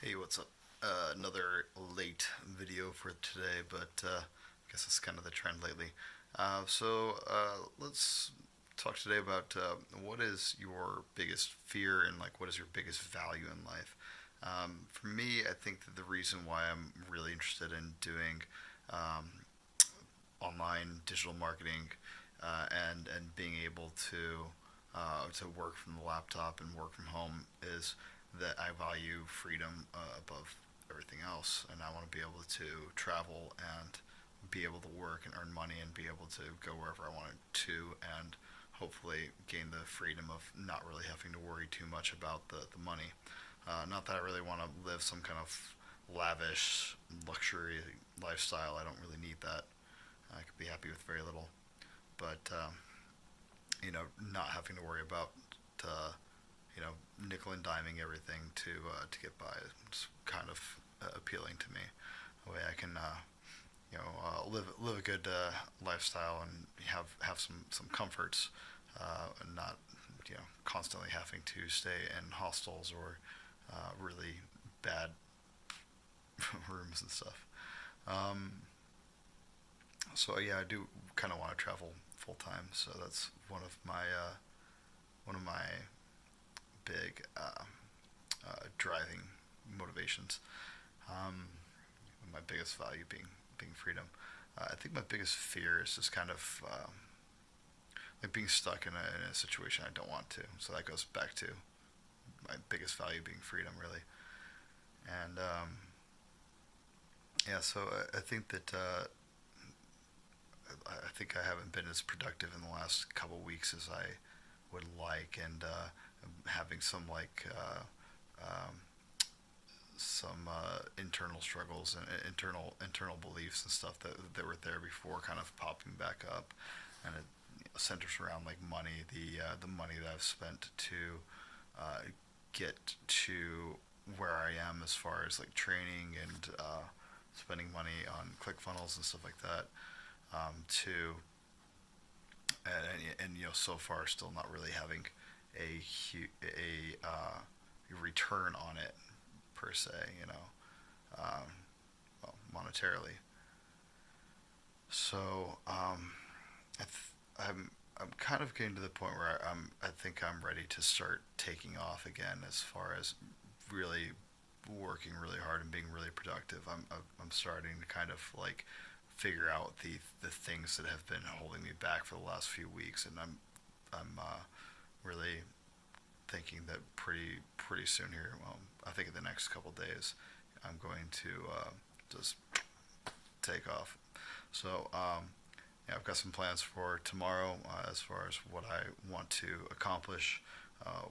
Hey, what's up? Another late video for today, but I guess it's kind of the trend lately. Let's talk today about what is your biggest fear and like what is your biggest value in life. For me, I think that the reason why I'm really interested in doing um, online digital marketing and being able to work from the laptop and work from home is that I value freedom above everything else, and I want to be able to travel and be able to work and earn money and be able to go wherever I wanted to, and hopefully gain the freedom of not really having to worry too much about the money. Not that I really want to live some kind of lavish luxury lifestyle. I don't really need that. I could be happy with very little, but not having to worry about uh, nickel and diming everything to get by. It's kind of appealing to me. The way I can live a good lifestyle and have some comforts, and not constantly having to stay in hostels or really bad rooms and stuff. Um, so yeah, I do kind of want to travel full time. So that's one of my big driving motivations. Um, my biggest value being freedom. I think my biggest fear is just kind of like being stuck in a situation I don't want to. So that goes back to my biggest value being freedom, really. And yeah, so I think that I think I haven't been as productive in the last couple of weeks as I would like, and having some internal struggles and internal beliefs and stuff that were there before, kind of popping back up, and it centers around like money, the money that I've spent to uh, get to where I am as far as like training and spending money on ClickFunnels and stuff like that. To and so far still not really having a return on it per se, well, monetarily. So I'm kind of getting to the point where I think I'm ready to start taking off again as far as really working really hard and being really productive. I'm starting to kind of like figure out the things that have been holding me back for the last few weeks, and I'm really thinking that pretty soon here. Well, I think in the next couple days, I'm going to just take off. So yeah, I've got some plans for tomorrow as far as what I want to accomplish,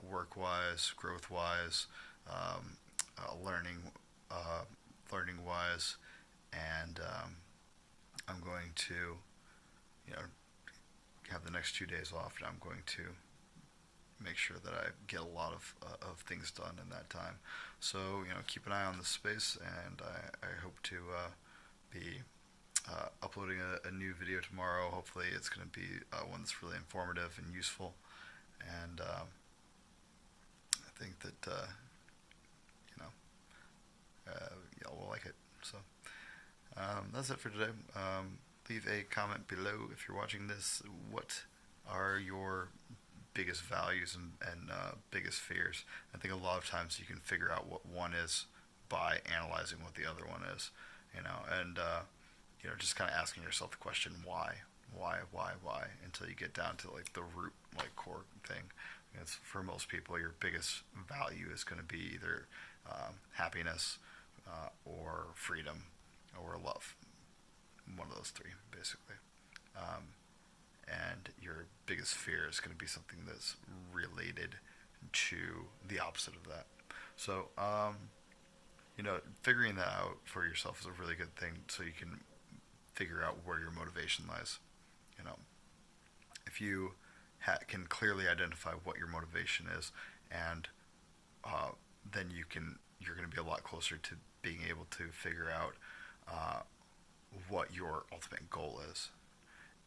work wise, growth wise, um, learning learning wise, and I'm going to you know have the next 2 days off, and I'm going to make sure that I get a lot of things done in that time. So keep an eye on this space, and I hope to be uploading a new video tomorrow. Hopefully, it's going to be one that's really informative and useful, and I think that y'all will like it. So that's it for today. Leave a comment below if you're watching this. What are your biggest values and biggest fears? I think a lot of times you can figure out what one is by analyzing what the other one is, and just kind of asking yourself the question why, until you get down to like the root, like core thing. It's, for most people, your biggest value is going to be either happiness, or freedom, or love. One of those three, basically. Um, and your biggest fear is going to be something that's related to the opposite of that. So, figuring that out for yourself is a really good thing, so you can figure out where your motivation lies. You know, if you can clearly identify what your motivation is, and then you're going to be a lot closer to being able to figure out uh, what your ultimate goal is.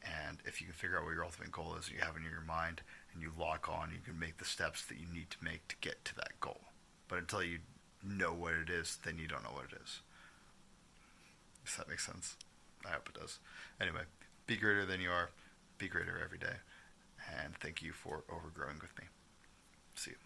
And if you can figure out what your ultimate goal is, you have it in your mind, and you lock on, you can make the steps that you need to make to get to that goal. But until you know what it is, then you don't know what it is. Does that make sense? I hope it does. Anyway, be greater than you are. Be greater every day. And thank you for overgrowing with me. See you.